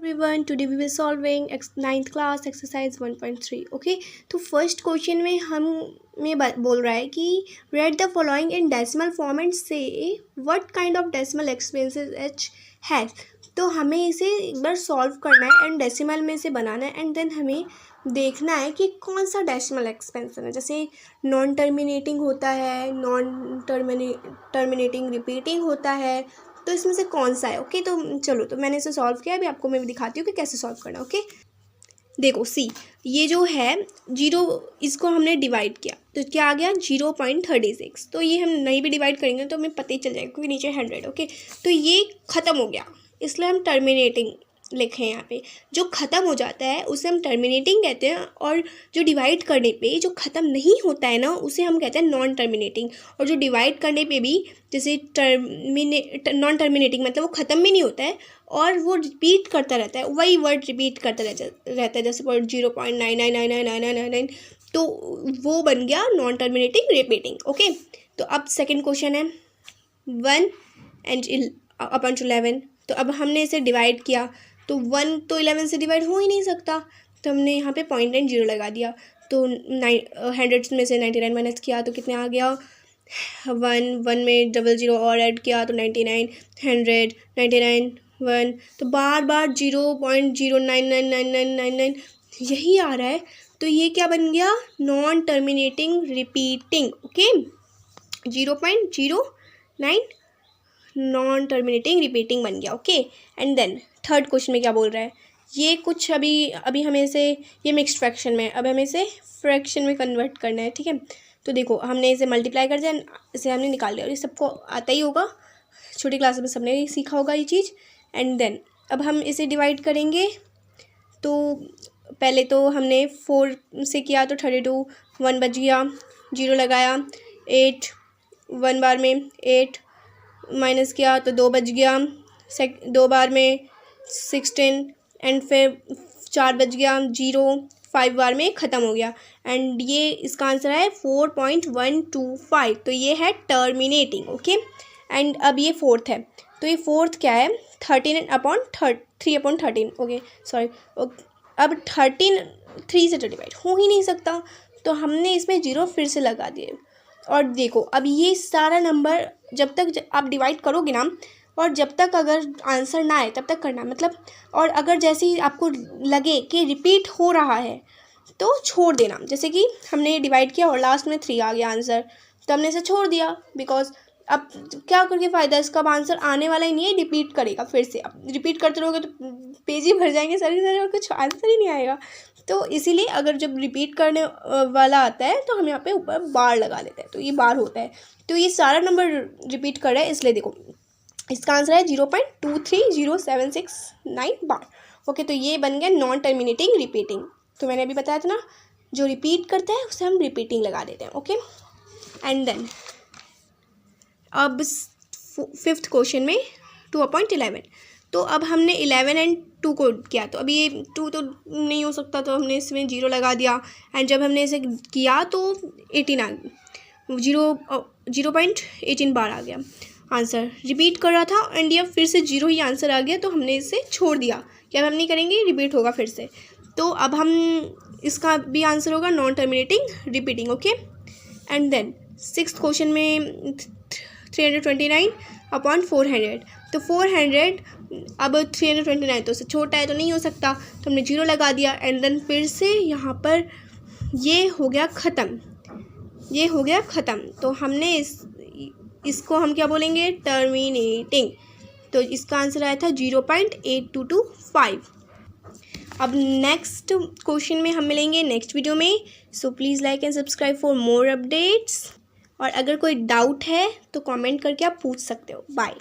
Everyone, today we will solving 9th class exercise 1.3. Okay, तो first question में हमें बोल रहा है कि read the following in decimal form and say what kind of decimal expenses h has. तो हमें इसे एक बार सॉल्व करना है एंड डेसिमल में से बनाना है एंड देन हमें देखना है कि कौन सा डेसिमल एक्सपेंशन है. जैसे नॉन टर्मिनेटिंग होता है, नॉन टर्मिनेटिंग रिपीटिंग होता है, तो इसमें से कौन सा है. ओके, तो चलो, तो मैंने इसे सॉल्व किया. अभी आपको मैं दिखाती हूँ कि कैसे सॉल्व करना. ओके, देखो सी, ये जो है जीरो, इसको हमने डिवाइड किया तो क्या आ गया 0.36. तो ये हम नहीं भी डिवाइड करेंगे तो हमें पता ही चल जाएगा क्योंकि नीचे 100. ओके, तो ये ख़त्म हो गया, इसलिए हम टर्मिनेटिंग लिखे हैं यहाँ पे. जो ख़त्म हो जाता है उसे हम टर्मिनेटिंग कहते हैं, और जो डिवाइड करने पे जो ख़त्म नहीं होता है ना उसे हम कहते हैं नॉन टर्मिनेटिंग. और जो डिवाइड करने पे भी जैसे नॉन टर्मिनेटिंग मतलब वो ख़त्म भी नहीं होता है और वो रिपीट करता रहता है, वही वर्ड रिपीट करता रहता है. जैसे 0.99999999, तो वो बन गया नॉन टर्मिनेटिंग रिपीटिंग. ओके, तो अब सेकेंड क्वेश्चन है 1 and अपन टू 11. तो अब हमने इसे डिवाइड किया तो 1 तो 11 से डिवाइड हो ही नहीं सकता, तो हमने यहाँ पे 0.0 लगा दिया. तो 100 में से 99 माइनस किया तो कितने आ गया 1 में 00 और ऐड किया तो 99, 100, 99, 1. तो बार बार 0.0999999 यही आ रहा है. तो ये क्या बन गया non terminating repeating. Okay, 0.09 non terminating repeating बन गया. Okay, and then third question में क्या बोल रहा है, ये कुछ अभी हमें इसे, ये मिक्स्ड फ्रैक्शन में, अब हमें इसे फ्रैक्शन में कन्वर्ट करना है. ठीक है, तो देखो हमने इसे मल्टीप्लाई कर दिया, इसे हमने निकाल लिया और ये सबको आता ही होगा, छोटी क्लास में सबने सीखा होगा ये चीज़. एंड देन अब हम इसे डिवाइड करेंगे. तो पहले तो हमने 4 से किया तो 32, 1 बच गया, 0 लगाया, 8 1 बार में 8 माइनस किया तो 2 बच गया, 2 बार में 16 एंड फिर 4 बच गया, 0 5 बार में ख़त्म हो गया. एंड ये इसका आंसर है 4.125. तो ये है टर्मिनेटिंग. ओके, एंड अब ये फोर्थ है, तो ये फोर्थ क्या है 3/13. ओके सॉरी, अब 13 3 से तो डिवाइड हो ही नहीं सकता, तो हमने इसमें 0 फिर से लगा दिए. और देखो अब ये सारा नंबर जब तक आप डिवाइड करोगे ना, और जब तक अगर आंसर ना आए तब तक करना, मतलब, और अगर जैसे ही आपको लगे कि रिपीट हो रहा है तो छोड़ देना. जैसे कि हमने डिवाइड किया और लास्ट में 3 आ गया आंसर, तो हमने इसे छोड़ दिया. बिकॉज अब क्या करके फ़ायदा, इसका अब आंसर आने वाला ही नहीं है, रिपीट करेगा फिर से. अब रिपीट करते रहोगे तो पेज ही भर जाएंगे सारे और कुछ आंसर ही नहीं आएगा. तो इसीलिए अगर जब रिपीट करने वाला आता है तो हम यहाँ पे ऊपर बार लगा लेते हैं, तो ये बार होता है. तो ये सारा नंबर रिपीट कर रहा है, इसलिए देखो इसका आंसर है 0.230769 बार. ओके, तो ये बन गया नॉन टर्मिनेटिंग रिपीटिंग. तो मैंने अभी बताया था ना, जो रिपीट करता है उसे हम रिपीटिंग लगा देते हैं. ओके, एंड देन अब फिफ्थ क्वेश्चन में 2/11. तो अब हमने 11 एंड 2 को किया, तो अभी ये 2 तो नहीं हो सकता, तो हमने इसमें 0 लगा दिया. एंड जब हमने इसे किया तो 18 आ गया, 0.18 बार आ गया आंसर. रिपीट कर रहा था एंड ये फिर से 0 ही आंसर आ गया, तो हमने इसे छोड़ दिया कि अब हम नहीं करेंगे, रिपीट होगा फिर से. तो अब हम इसका भी आंसर होगा non terminating repeating. Okay, and then sixth question में 329/400. तो 400 अब 329 तो उससे छोटा है तो नहीं हो सकता, तो हमने 0 लगा दिया. एंड देन फिर से यहाँ पर ये हो गया ख़त्म, ये हो गया ख़त्म. तो हमने इसको हम क्या बोलेंगे, टर्मिनेटिंग. तो इसका आंसर आया था 0.8225. अब नेक्स्ट क्वेश्चन में हम मिलेंगे नेक्स्ट वीडियो में. So please like and subscribe for more updates. और अगर कोई डाउट है तो कमेंट करके आप पूछ सकते हो. बाय.